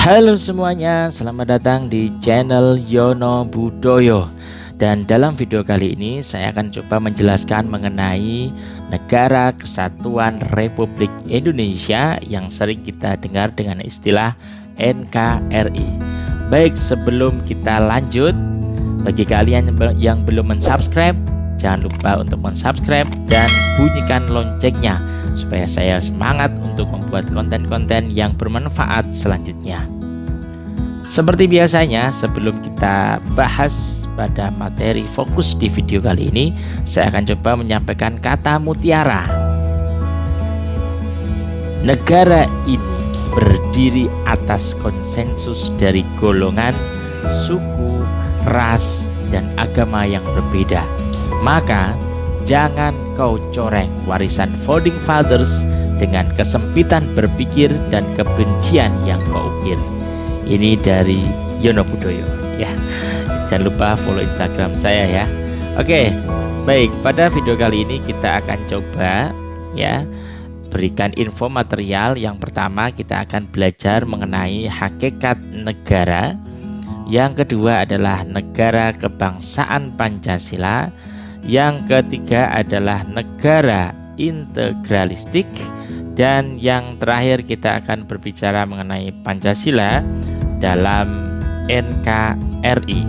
Halo semuanya, selamat datang di channel Yono Budoyo. Dan dalam video kali ini saya akan coba menjelaskan mengenai Negara Kesatuan Republik Indonesia yang sering kita dengar dengan istilah NKRI. Baik, sebelum kita lanjut, bagi kalian yang belum mensubscribe, jangan lupa untuk mensubscribe dan bunyikan loncengnya supaya saya semangat untuk membuat konten-konten yang bermanfaat selanjutnya. Seperti biasanya, sebelum kita bahas pada materi fokus di video kali ini, saya akan coba menyampaikan kata mutiara. Negara ini berdiri atas konsensus dari golongan, suku, ras, dan agama yang berbeda. Maka jangan kau coreng warisan founding fathers dengan kesempitan berpikir dan kebencian yang kau ukir. Ini dari Yono Budoyo ya. Jangan lupa follow Instagram saya ya. Oke, baik, pada video kali ini kita akan coba ya berikan info material. Yang pertama kita akan belajar mengenai hakikat negara. Yang kedua adalah negara kebangsaan Pancasila. Yang ketiga adalah negara integralistik. Dan yang terakhir kita akan berbicara mengenai Pancasila dalam NKRI.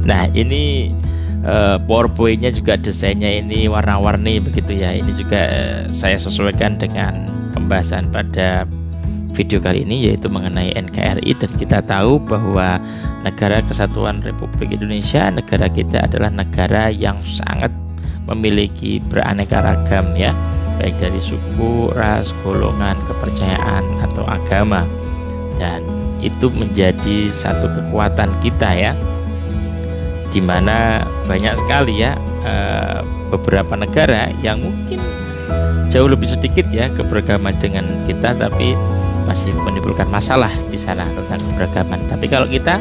Nah, ini PowerPoint-nya juga desainnya ini warna-warni begitu ya. Ini juga saya sesuaikan dengan pembahasan pada video kali ini, yaitu mengenai NKRI. Dan kita tahu bahwa Negara Kesatuan Republik Indonesia, negara kita adalah negara yang sangat memiliki beraneka ragam ya, baik dari suku, ras, golongan, kepercayaan atau agama. Dan itu menjadi satu kekuatan kita ya, dimana banyak sekali ya beberapa negara yang mungkin jauh lebih sedikit ya keberagaman dengan kita, tapi masih menimbulkan masalah di sana tentang keberagaman. Tapi kalau kita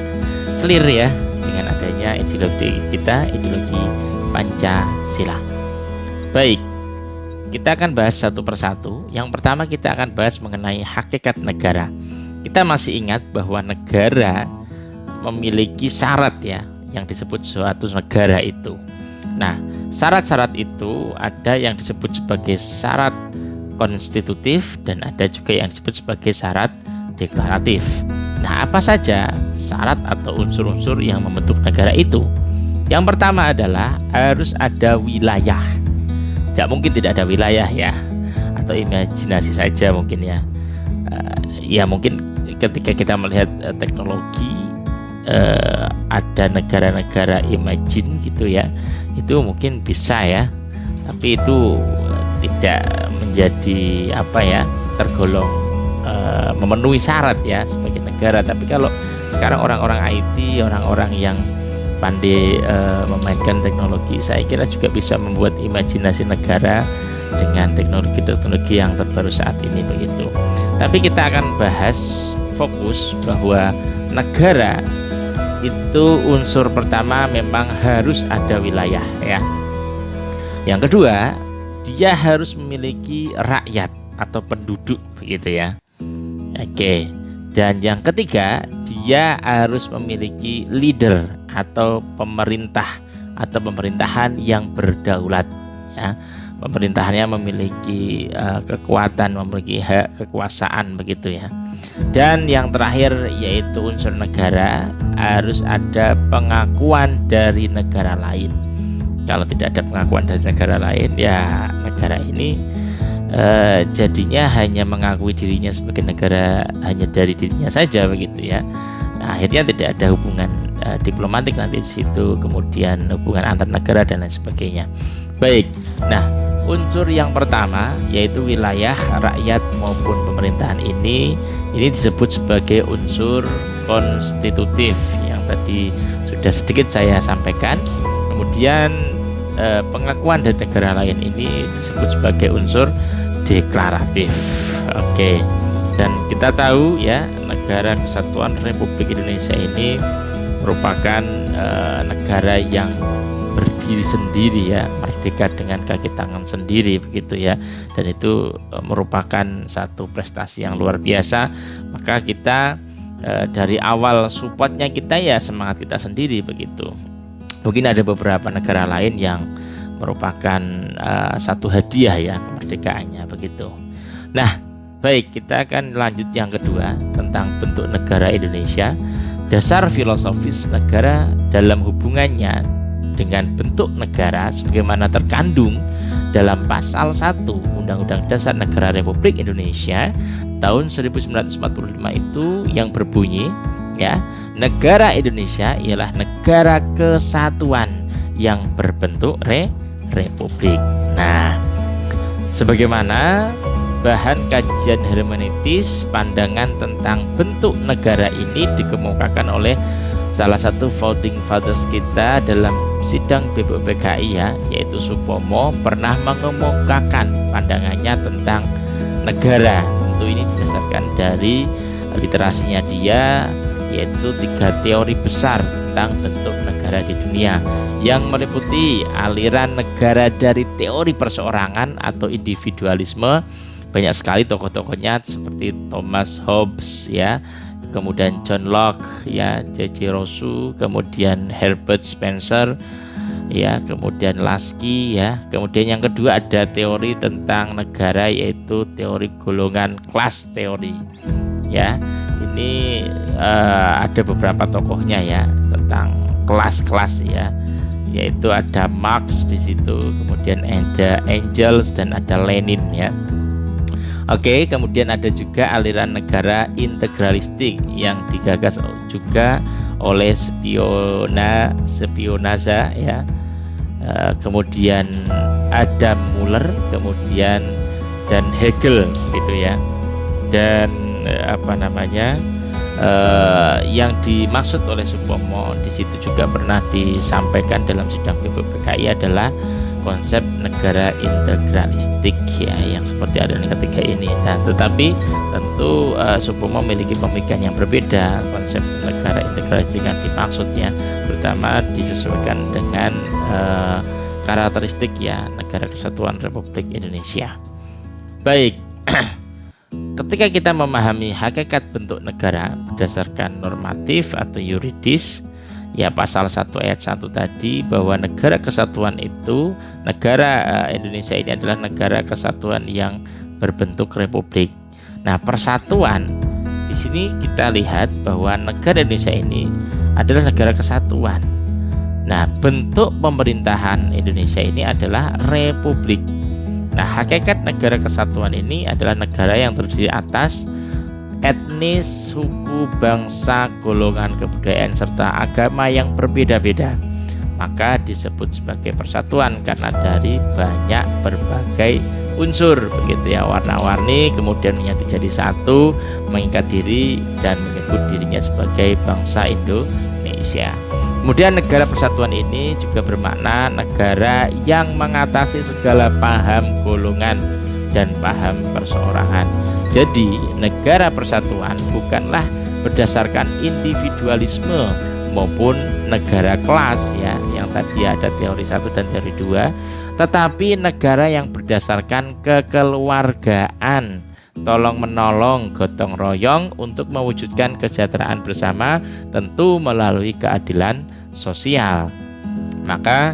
clear ya dengan adanya ideologi kita, ideologi Pancasila. Baik, kita akan bahas satu persatu. Yang pertama kita akan bahas mengenai hakikat negara. Kita masih ingat bahwa negara memiliki syarat ya yang disebut suatu negara itu. Nah, syarat-syarat itu ada yang disebut sebagai syarat konstitutif dan ada juga yang disebut sebagai syarat deklaratif. Nah, apa saja syarat atau unsur-unsur yang membentuk negara itu? Yang pertama adalah harus ada wilayah. Tidak mungkin tidak ada wilayah ya, atau imajinasi saja mungkin ya. Ya mungkin ketika kita melihat teknologi, ada negara-negara imagine gitu ya, itu mungkin bisa ya, tapi itu tidak menjadi apa ya, tergolong memenuhi syarat ya sebagai negara. Tapi kalau sekarang orang-orang IT, orang-orang yang pandai memainkan teknologi, saya kira juga bisa membuat imajinasi negara dengan teknologi-teknologi yang terbaru saat ini begitu. Tapi kita akan bahas fokus bahwa negara itu unsur pertama memang harus ada wilayah ya. Yang kedua, dia harus memiliki rakyat atau penduduk begitu ya. Oke. Dan yang ketiga, dia harus memiliki leader atau pemerintah atau pemerintahan yang berdaulat ya. Pemerintahannya memiliki kekuatan, memiliki hak kekuasaan begitu ya. Dan yang terakhir yaitu unsur negara, harus ada pengakuan dari negara lain. Kalau tidak ada pengakuan dari negara lain, ya negara ini jadinya hanya mengakui dirinya sebagai negara hanya dari dirinya saja begitu ya. Nah, akhirnya tidak ada hubungan diplomatik nanti di situ, kemudian hubungan antar negara dan lain sebagainya. Baik, nah unsur yang pertama yaitu wilayah, rakyat maupun pemerintahan ini disebut sebagai unsur konstitutif yang tadi sudah sedikit saya sampaikan. Kemudian pengakuan dari negara lain ini disebut sebagai unsur deklaratif. Oke. Dan kita tahu ya, Negara Kesatuan Republik Indonesia ini merupakan negara yang berdiri sendiri ya, merdeka dengan kaki tangan sendiri begitu ya. Dan itu merupakan satu prestasi yang luar biasa. Maka maka kita dari awal supportnya kita ya semangat kita sendiri begitu. Mungkin ada beberapa negara lain yang merupakan satu hadiah ya kemerdekaannya begitu. Nah, baik, kita akan lanjut yang kedua tentang bentuk negara Indonesia. Dasar filosofis negara dalam hubungannya dengan bentuk negara sebagaimana terkandung dalam pasal 1 Undang-Undang Dasar Negara Republik Indonesia tahun 1945 itu yang berbunyi ya, negara Indonesia ialah negara kesatuan yang berbentuk republik. Nah, sebagaimana bahan kajian hermeneutis, pandangan tentang bentuk negara ini dikemukakan oleh salah satu founding fathers kita dalam sidang BPUPKI ya, yaitu Supomo, pernah mengemukakan pandangannya tentang negara. Tentu ini didasarkan dari literasinya dia, yaitu 3 teori besar tentang bentuk negara di dunia yang meliputi aliran negara dari teori perseorangan atau individualisme. Banyak sekali tokoh-tokohnya seperti Thomas Hobbes ya, kemudian John Locke ya, J.J. Rousseau, kemudian Herbert Spencer ya, kemudian Lasky ya. Kemudian yang kedua ada teori tentang negara, yaitu teori golongan, class teori ya. Ini ada beberapa tokohnya ya tentang kelas-kelas ya, yaitu ada Marx di situ, kemudian ada Engels dan ada Lenin ya. Oke, kemudian ada juga aliran negara integralistik yang digagas juga oleh Spinoza ya. Kemudian Adam Muller, kemudian dan Hegel gitu ya. Dan yang dimaksud oleh Supomo di situ juga pernah disampaikan dalam sidang BPUPKI adalah konsep negara integralistik ya, yang seperti ada yang ketiga ini. Nah, tetapi tentu Supomo memiliki pemikiran yang berbeda. Konsep negara integralistik yang dimaksudnya pertama disesuaikan dengan karakteristik ya negara kesatuan Republik Indonesia. Baik. Ketika kita memahami hakikat bentuk negara berdasarkan normatif atau yuridis ya, pasal 1 ayat 1 tadi, bahwa negara kesatuan itu, negara Indonesia ini adalah negara kesatuan yang berbentuk republik. Nah, persatuan di sini kita lihat bahwa negara Indonesia ini adalah negara kesatuan. Nah, bentuk pemerintahan Indonesia ini adalah republik. Nah, hakikat negara kesatuan ini adalah negara yang terdiri atas etnis, suku, bangsa, golongan, kebudayaan, serta agama yang berbeda-beda. Maka disebut sebagai persatuan karena dari banyak berbagai unsur begitu ya, warna-warni, kemudian menyatu jadi satu, mengikat diri dan menyebut dirinya sebagai bangsa Indonesia. Kemudian negara persatuan ini juga bermakna negara yang mengatasi segala paham golongan dan paham perseorangan. Jadi negara persatuan bukanlah berdasarkan individualisme maupun negara kelas ya, yang tadi ada teori 1 dan teori 2, tetapi negara yang berdasarkan kekeluargaan, tolong menolong, gotong royong untuk mewujudkan kesejahteraan bersama, tentu melalui keadilan sosial. Maka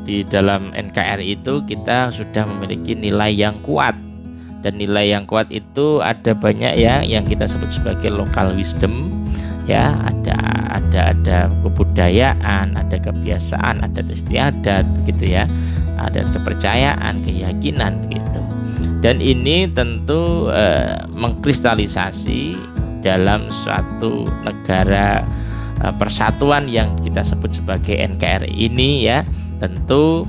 di dalam NKRI itu kita sudah memiliki nilai yang kuat, dan nilai yang kuat itu ada banyak ya, yang kita sebut sebagai local wisdom ya, ada kebudayaan, ada kebiasaan, ada istiadat begitu ya, ada kepercayaan, keyakinan gitu. Dan ini tentu mengkristalisasi dalam suatu negara persatuan yang kita sebut sebagai NKRI ini ya. Tentu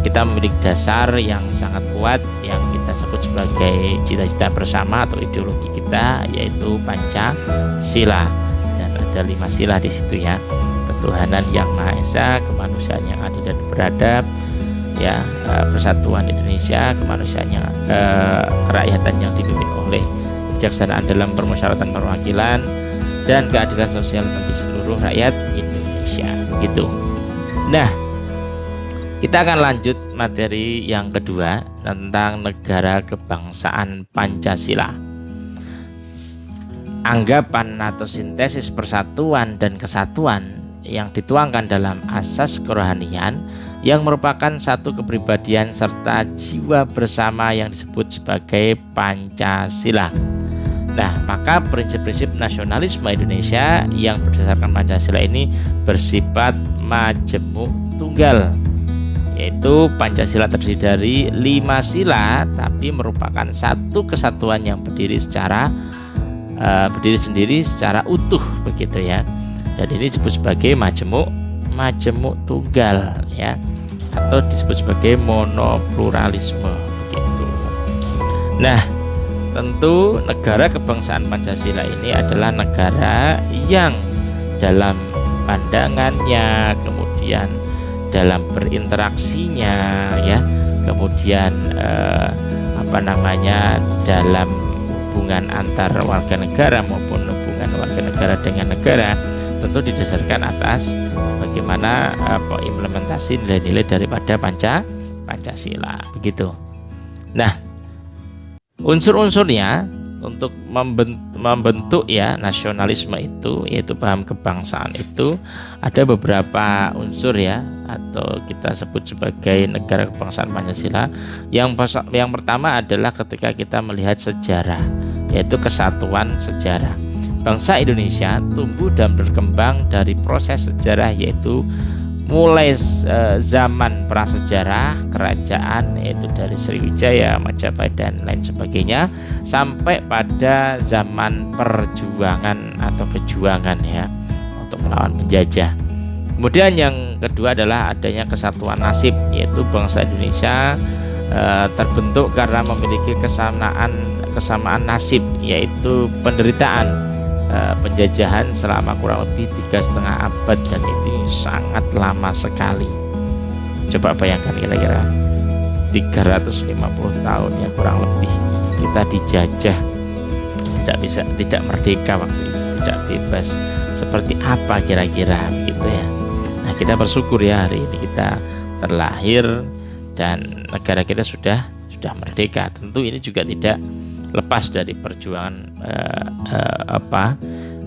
kita memiliki dasar yang sangat kuat yang kita sebut sebagai cita-cita bersama atau ideologi kita, yaitu Pancasila. Dan ada 5 sila di situ ya: ketuhanan yang Maha Esa, kemanusiaan yang adil dan beradab ya, persatuan Indonesia, kemanusiaan yang kerakyatan yang dipimpin oleh kebijaksanaan dalam permusyawaratan perwakilan, dan keadilan sosial bagi seluruh rakyat Indonesia gitu. Nah, kita akan lanjut materi yang kedua tentang negara kebangsaan Pancasila. anggapan atau sintesis persatuan dan kesatuan yang dituangkan dalam asas kerohanian yang merupakan satu kepribadian serta jiwa bersama yang disebut sebagai Pancasila. Nah, maka prinsip-prinsip nasionalisme Indonesia yang berdasarkan Pancasila ini bersifat majemuk tunggal, yaitu Pancasila terdiri dari 5 sila tapi merupakan satu kesatuan yang berdiri sendiri secara utuh begitu ya. Dan ini disebut sebagai majemuk tunggal ya, atau disebut sebagai monopluralisme begitu. Nah, tentu negara kebangsaan Pancasila ini adalah negara yang dalam pandangannya, kemudian dalam berinteraksinya ya, kemudian dalam hubungan antar warga negara maupun hubungan warga negara dengan negara, tentu didasarkan atas bagaimana implementasi nilai-nilai daripada Pancasila begitu. Nah, unsur-unsurnya untuk membentuk ya nasionalisme itu, yaitu paham kebangsaan itu, ada beberapa unsur ya, atau kita sebut sebagai negara kebangsaan Pancasila. Yang pertama adalah ketika kita melihat sejarah, yaitu kesatuan sejarah. Bangsa Indonesia tumbuh dan berkembang dari proses sejarah, yaitu mulai zaman prasejarah kerajaan, yaitu dari Sriwijaya, Majapahit dan lain sebagainya, sampai pada zaman perjuangan atau kejuangan ya, untuk melawan penjajah. Kemudian yang kedua adalah adanya kesatuan nasib, yaitu bangsa Indonesia terbentuk karena memiliki kesamaan nasib, yaitu penderitaan penjajahan selama kurang lebih 3,5 abad, dan itu sangat lama sekali. Coba bayangkan, kira-kira 350 tahun ya kurang lebih kita dijajah, tidak merdeka waktu itu, tidak bebas. Seperti apa kira-kira begitu ya. Nah, kita bersyukur ya hari ini kita terlahir dan negara kita sudah merdeka. Tentu ini juga tidak lepas dari perjuangan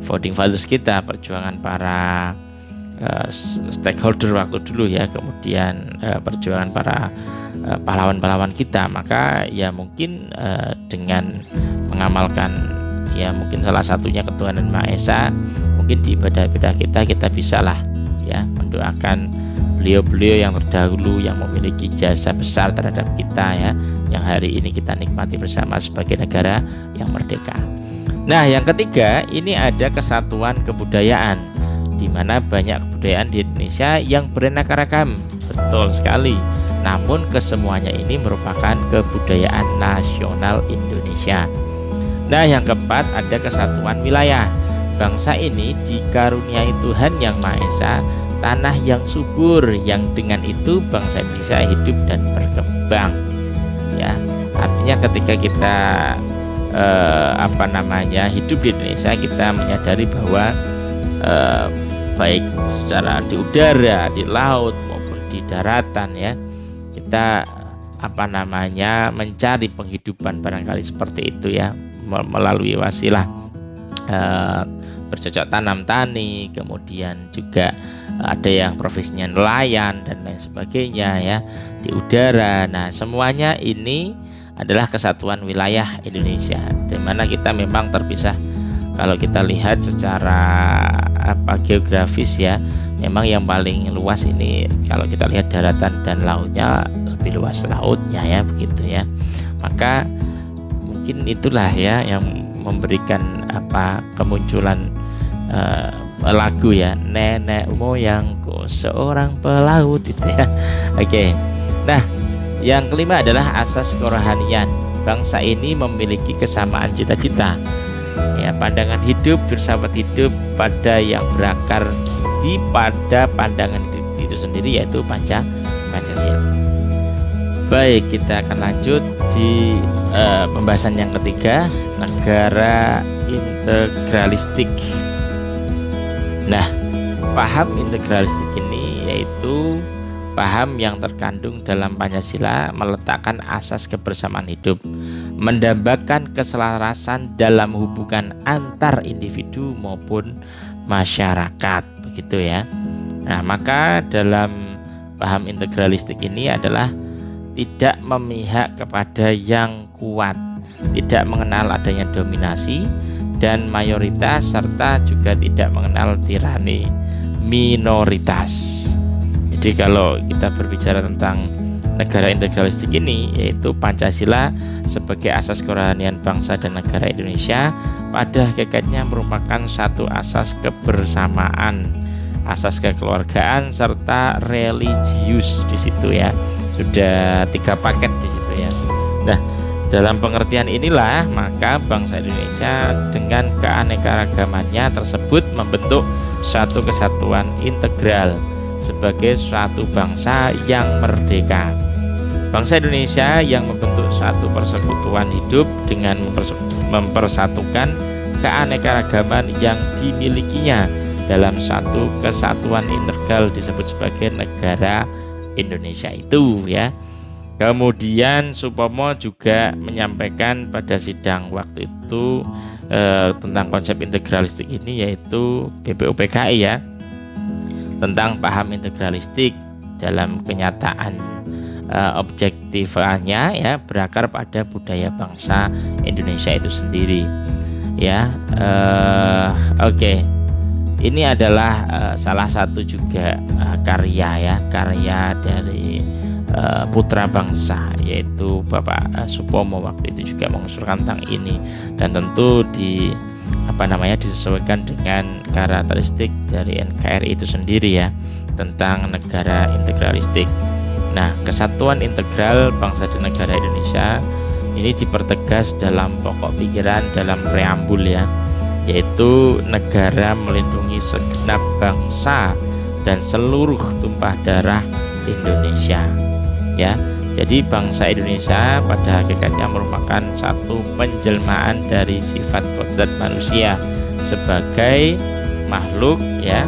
founding fathers kita, perjuangan para stakeholder waktu dulu ya, kemudian perjuangan para pahlawan-pahlawan kita. Maka ya mungkin dengan mengamalkan ya mungkin salah satunya ketuhanan Maha Esa, mungkin di ibadah-ibadah kita bisa lah ya mendoakan beliau-beliau yang terdahulu yang memiliki jasa besar terhadap kita ya, yang hari ini kita nikmati bersama sebagai negara yang merdeka. Nah, yang ketiga ini ada kesatuan kebudayaan, di mana banyak kebudayaan di Indonesia yang beraneka ragam, betul sekali. Namun kesemuanya ini merupakan kebudayaan nasional Indonesia. Nah, yang keempat ada kesatuan wilayah. Bangsa ini dikaruniai Tuhan Yang Maha Esa tanah yang subur, yang dengan itu bangsa Indonesia hidup dan berkembang ya. Artinya ketika kita hidup di Indonesia, kita menyadari bahwa baik secara di udara, di laut maupun di daratan ya, kita mencari penghidupan barangkali seperti itu ya, melalui wasilah bercocok tanam tani, kemudian juga ada yang profesinya nelayan dan lain sebagainya ya, di udara. Nah, semuanya ini adalah kesatuan wilayah Indonesia, di mana kita memang terpisah. Kalau kita lihat secara geografis ya, memang yang paling luas ini kalau kita lihat daratan dan lautnya, lebih luas lautnya ya begitu ya. Maka mungkin itulah ya yang memberikan kemunculan lagu ya, nenek moyangku seorang pelaut itu ya. Oke. Nah, yang kelima adalah asas kerohanian. Bangsa ini memiliki kesamaan cita-cita ya, pandangan hidup, filsafat hidup pada yang berakar pada pandangan hidup itu sendiri, yaitu Pancasila. Baik, kita akan lanjut di pembahasan yang ketiga, negara integralistik. Nah, paham integralistik ini yaitu paham yang terkandung dalam Pancasila meletakkan asas kebersamaan hidup. mendambakan keselarasan dalam hubungan antar individu maupun masyarakat, begitu ya. Nah, maka dalam paham integralistik ini adalah tidak memihak kepada yang kuat, tidak mengenal adanya dominasi dan mayoritas, serta juga tidak mengenal tirani minoritas. Jadi kalau kita berbicara tentang negara integralistik ini, yaitu Pancasila sebagai asas kerohanian bangsa dan negara Indonesia, pada hakikatnya merupakan satu asas kebersamaan, asas kekeluargaan, serta religius di situ ya. Sudah 3 paket di situ ya. Nah, dalam pengertian inilah maka bangsa Indonesia dengan keanekaragamannya tersebut membentuk suatu kesatuan integral sebagai suatu bangsa yang merdeka. Bangsa Indonesia yang membentuk suatu persekutuan hidup dengan mempersatukan keanekaragaman yang dimilikinya dalam suatu kesatuan integral disebut sebagai negara Indonesia itu ya. Kemudian Supomo juga menyampaikan pada sidang waktu itu tentang konsep integralistik ini, yaitu BPUPKI ya, tentang paham integralistik dalam kenyataan objektifannya ya, berakar pada budaya bangsa Indonesia itu sendiri ya. Oke. Ini adalah salah satu juga karya dari putra bangsa, yaitu Bapak Supomo waktu itu juga mengusulkan tentang ini, dan tentu disesuaikan dengan karakteristik dari NKRI itu sendiri ya, tentang negara integralistik. Nah, kesatuan integral bangsa dan negara Indonesia ini dipertegas dalam pokok pikiran dalam preambul ya, yaitu negara melindungi segenap bangsa dan seluruh tumpah darah Indonesia ya. Jadi bangsa Indonesia pada hakikatnya merupakan satu penjelmaan dari sifat kodrat manusia sebagai makhluk ya,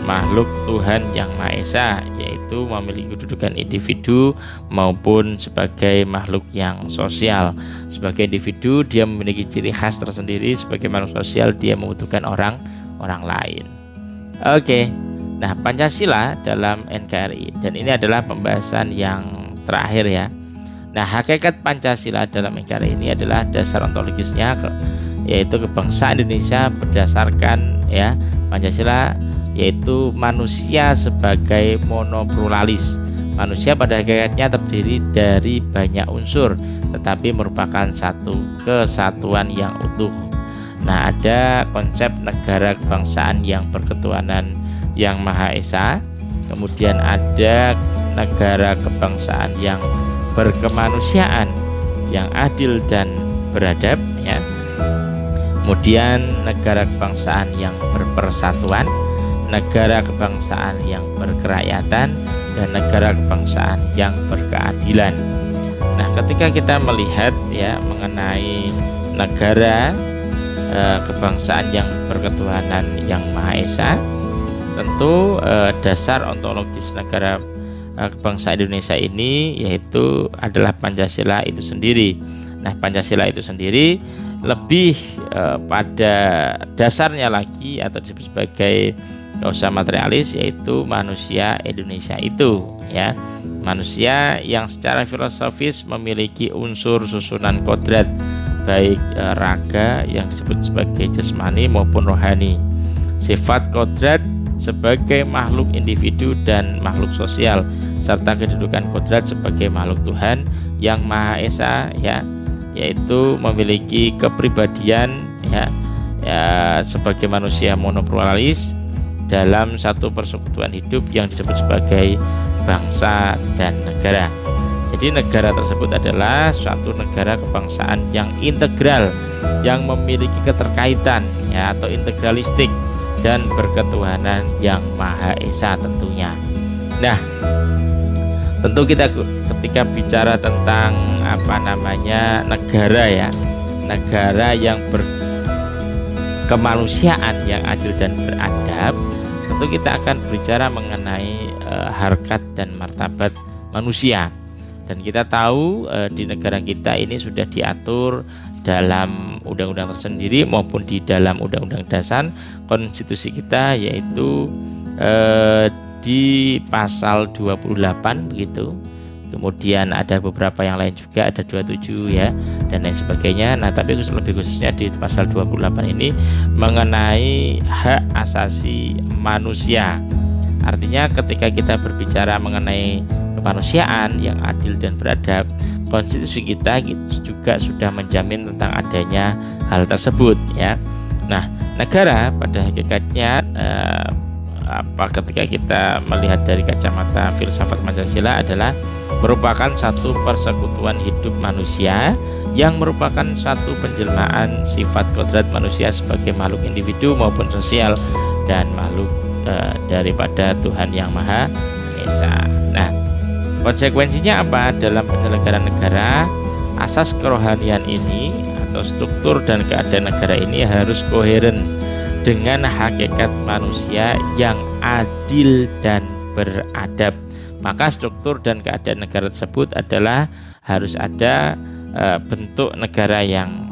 makhluk Tuhan yang Maha Esa, yaitu memiliki kedudukan individu maupun sebagai makhluk yang sosial. Sebagai individu dia memiliki ciri khas tersendiri, sebagai makhluk sosial dia membutuhkan orang lain. Oke. Nah, Pancasila dalam NKRI, dan ini adalah pembahasan yang terakhir ya. Nah, hakikat Pancasila dalam NKRI ini adalah dasar ontologisnya, yaitu kebangsaan Indonesia berdasarkan ya Pancasila, yaitu manusia sebagai monopluralis. Manusia pada hakikatnya terdiri dari banyak unsur, tetapi merupakan satu kesatuan yang utuh. Nah, ada konsep negara kebangsaan yang berketuhanan yang Maha Esa, kemudian ada negara kebangsaan yang berkemanusiaan, yang adil dan beradab ya. Kemudian negara kebangsaan yang berpersatuan, negara kebangsaan yang berkerakyatan, dan negara kebangsaan yang berkeadilan. Nah, ketika kita melihat ya mengenai negara kebangsaan yang berketuhanan yang Maha Esa, tentu dasar ontologis negara kebangsaan Indonesia ini yaitu adalah Pancasila itu sendiri. Nah, Pancasila itu sendiri lebih pada dasarnya lagi atau disebut sebagai dosa materialis, yaitu manusia Indonesia itu ya, manusia yang secara filosofis memiliki unsur susunan kodrat, baik raga yang disebut sebagai jasmani maupun rohani. Sifat kodrat sebagai makhluk individu dan makhluk sosial, serta kedudukan kodrat sebagai makhluk Tuhan yang Maha Esa ya, yaitu memiliki kepribadian ya sebagai manusia monopluralis dalam satu persekutuan hidup yang disebut sebagai bangsa dan negara. Jadi negara tersebut adalah suatu negara kebangsaan yang integral, yang memiliki keterkaitan ya atau integralistik dan berketuhanan yang Maha Esa tentunya. Nah, tentu kita ketika bicara tentang negara ya, negara yang berkemanusiaan yang adil dan beradab, tentu kita akan berbicara mengenai harkat dan martabat manusia. Dan kita tahu di negara kita ini sudah diatur dalam undang-undang tersendiri maupun di dalam undang-undang dasar konstitusi kita, yaitu di pasal 28 begitu. Kemudian ada beberapa yang lain juga, ada 27 ya dan lain sebagainya. Nah, tapi lebih khususnya di pasal 28 ini mengenai hak asasi manusia. Artinya ketika kita berbicara mengenai kemanusiaan yang adil dan beradab, konstitusi kita juga sudah menjamin tentang adanya hal tersebut ya. Nah, negara pada hakikatnya ketika kita melihat dari kacamata filsafat Pancasila adalah merupakan satu persekutuan hidup manusia yang merupakan satu penjelmaan sifat kodrat manusia sebagai makhluk individu maupun sosial dan makhluk daripada Tuhan Yang Maha Esa. Nah, konsekuensinya apa dalam penyelenggaraan negara? Asas kerohanian ini atau struktur dan keadaan negara ini harus koheren dengan hakikat manusia yang adil dan beradab. Maka struktur dan keadaan negara tersebut adalah harus ada bentuk negara yang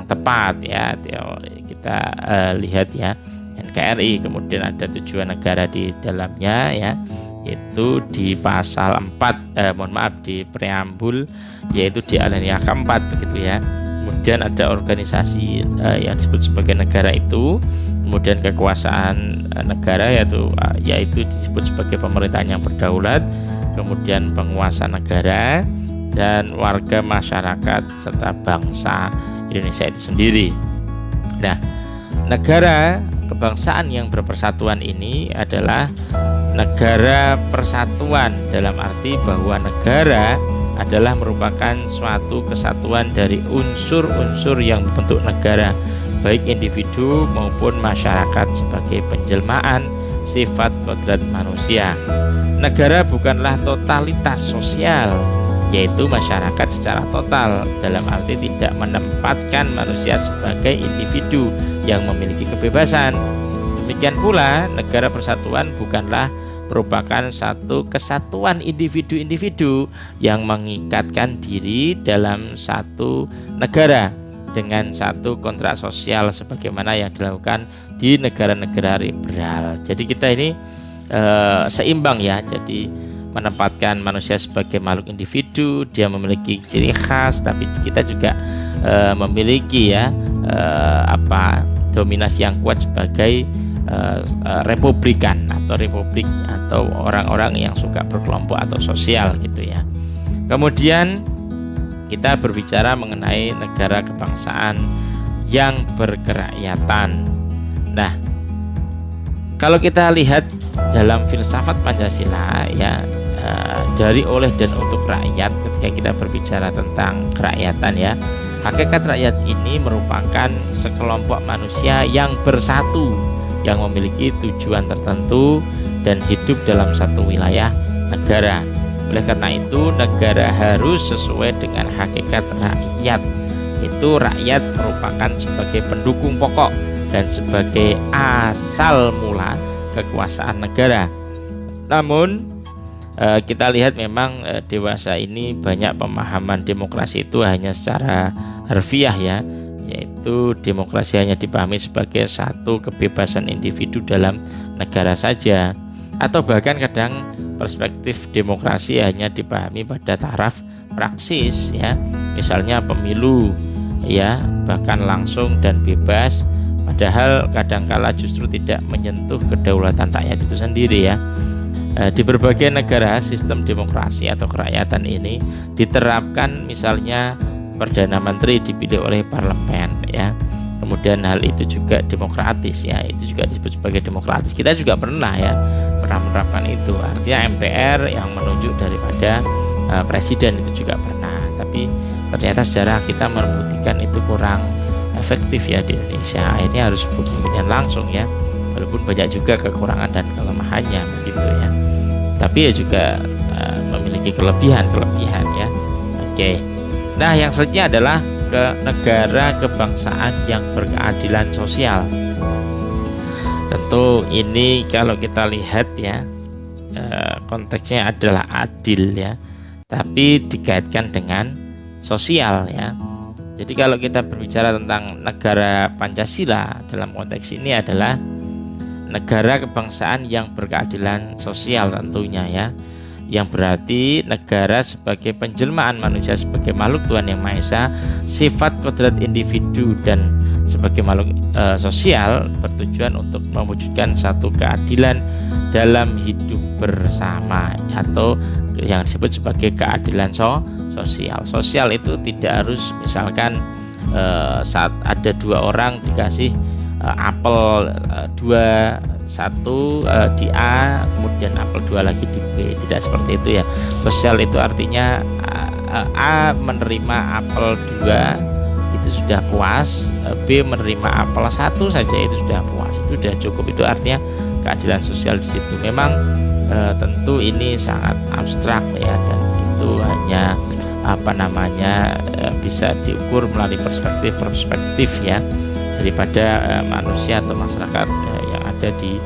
tepat ya. Kita lihat ya, NKRI, kemudian ada tujuan negara di dalamnya ya, yaitu di pasal 4 di preambul, yaitu di alinea keempat begitu ya. Kemudian ada organisasi yang disebut sebagai negara itu, kemudian kekuasaan negara yaitu disebut sebagai pemerintahan yang berdaulat, kemudian penguasa negara dan warga masyarakat serta bangsa Indonesia itu sendiri. Nah, negara kebangsaan yang berpersatuan ini adalah negara persatuan, dalam arti bahwa negara adalah merupakan suatu kesatuan dari unsur-unsur yang membentuk negara, baik individu maupun masyarakat sebagai penjelmaan sifat kodrat manusia. Negara bukanlah totalitas sosial, yaitu masyarakat secara total, dalam arti tidak menempatkan manusia sebagai individu yang memiliki kebebasan. Demikian pula negara persatuan bukanlah merupakan satu kesatuan individu-individu yang mengikatkan diri dalam satu negara dengan satu kontrak sosial sebagaimana yang dilakukan di negara-negara liberal. Jadi kita ini seimbang ya, jadi menempatkan manusia sebagai makhluk individu, dia memiliki ciri khas, tapi kita juga memiliki dominasi yang kuat sebagai republikan atau republik atau orang-orang yang suka berkelompok atau sosial gitu ya. Kemudian kita berbicara mengenai negara kebangsaan yang berkerakyatan. Nah, kalau kita lihat dalam filsafat Pancasila ya, dari, oleh, dan untuk rakyat, ketika kita berbicara tentang kerakyatan ya, hakikat rakyat ini merupakan sekelompok manusia yang bersatu, yang memiliki tujuan tertentu dan hidup dalam satu wilayah negara. Oleh karena itu, negara harus sesuai dengan hakikat rakyat. Itu rakyat merupakan sebagai pendukung pokok dan sebagai asal mula kekuasaan negara. Namun kita lihat memang dewasa ini banyak pemahaman demokrasi itu hanya secara harfiah ya, yaitu demokrasi hanya dipahami sebagai satu kebebasan individu dalam negara saja, atau bahkan kadang perspektif demokrasi hanya dipahami pada taraf praksis ya, misalnya pemilu ya, bahkan langsung dan bebas, padahal kadangkala justru tidak menyentuh kedaulatan rakyat itu sendiri ya. Di berbagai negara sistem demokrasi atau kerakyatan ini diterapkan, misalnya Perdana Menteri dipilih oleh parlemen ya. Kemudian hal itu juga demokratis ya, itu juga disebut sebagai demokratis. Kita juga pernah menerapkan itu. Artinya MPR yang menunjuk daripada presiden itu juga pernah. Tapi ternyata sejarah kita membuktikan itu kurang efektif ya di Indonesia. Akhirnya harus pemilihan langsung ya. Walaupun banyak juga kekurangan dan kelemahannya begitu ya. Tapi ya juga memiliki kelebihan ya. Oke. Nah, yang selanjutnya adalah ke negara kebangsaan yang berkeadilan sosial. Tentu ini kalau kita lihat ya, konteksnya adalah adil ya. tapi dikaitkan dengan sosial ya. Jadi kalau kita berbicara tentang negara Pancasila dalam konteks ini adalah negara kebangsaan yang berkeadilan sosial tentunya ya, yang berarti negara sebagai penjelmaan manusia sebagai makhluk Tuhan Yang Maha Esa, sifat kodrat individu dan sebagai makhluk sosial bertujuan untuk mewujudkan satu keadilan dalam hidup bersama atau yang disebut sebagai keadilan sosial. Sosial itu tidak harus misalkan saat ada dua orang dikasih apel dua, satu di A kemudian apel dua lagi di B, tidak seperti itu ya. Sosial itu artinya A menerima apel dua itu sudah puas, B menerima apel satu saja itu sudah puas, itu sudah cukup. Itu artinya keadilan sosial di situ. Memang tentu ini sangat abstrak ya, dan itu hanya bisa diukur melalui perspektif ya daripada manusia atau masyarakat yang ada di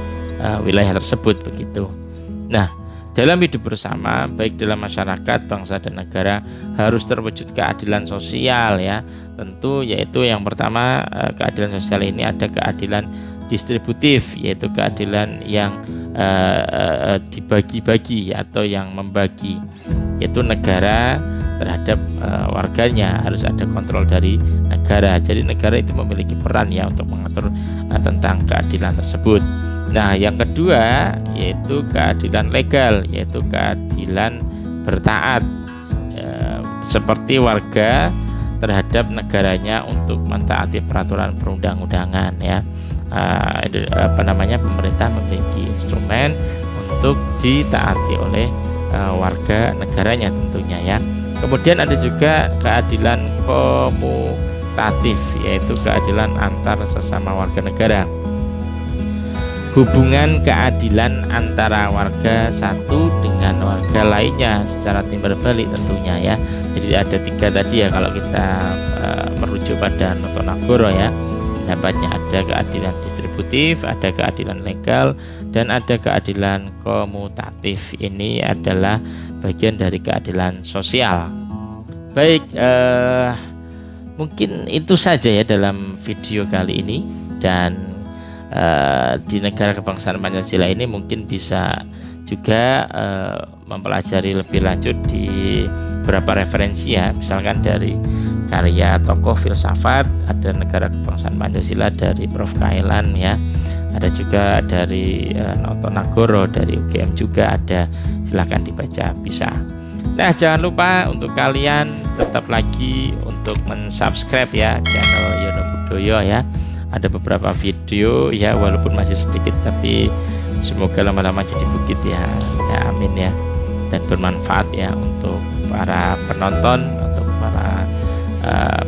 wilayah tersebut begitu. Nah, dalam hidup bersama baik dalam masyarakat, bangsa dan negara harus terwujud keadilan sosial ya. Tentu yaitu yang pertama, keadilan sosial ini ada keadilan distributif, yaitu keadilan yang dibagi-bagi atau yang membagi, yaitu negara terhadap warganya harus ada kontrol dari negara. Jadi negara itu memiliki peran ya untuk mengatur tentang keadilan tersebut. Nah, yang kedua yaitu keadilan legal, yaitu keadilan bertaat seperti warga terhadap negaranya untuk mentaati peraturan perundang-undangan ya. Pemerintah memiliki instrumen untuk ditaati oleh warga negaranya tentunya ya. Kemudian ada juga keadilan komutatif, yaitu keadilan antar sesama warga negara. Hubungan keadilan antara warga satu dengan warga lainnya secara timbal balik tentunya ya. Jadi ada tiga tadi ya kalau kita merujuk pada Notonagoro ya. Dapatnya ada keadilan distributif, ada keadilan legal, dan ada keadilan komutatif. Ini adalah bagian dari keadilan sosial. Baik, mungkin itu saja ya dalam video kali ini. Dan di negara kebangsaan Pancasila ini mungkin bisa juga mempelajari lebih lanjut di beberapa referensi ya, misalkan dari karya tokoh filsafat, ada negara kebangsaan Pancasila dari Prof. Kailan ya, ada juga dari Notonagoro dari UGM juga ada, silahkan dibaca bisa. Nah, jangan lupa untuk kalian tetap lagi untuk mensubscribe ya channel Yono Budoyo ya. Ada beberapa video ya, walaupun masih sedikit tapi semoga lama-lama jadi bukit ya. Ya amin ya, dan bermanfaat ya untuk para penonton, untuk para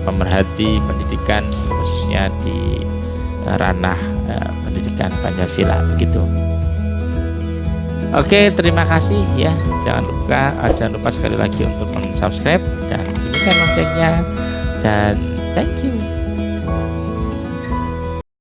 pemerhati pendidikan khususnya di ranah pendidikan Pancasila begitu. Oke, terima kasih ya. Jangan lupa sekali lagi untuk mensubscribe dan bunyikan loncengnya, dan thank you.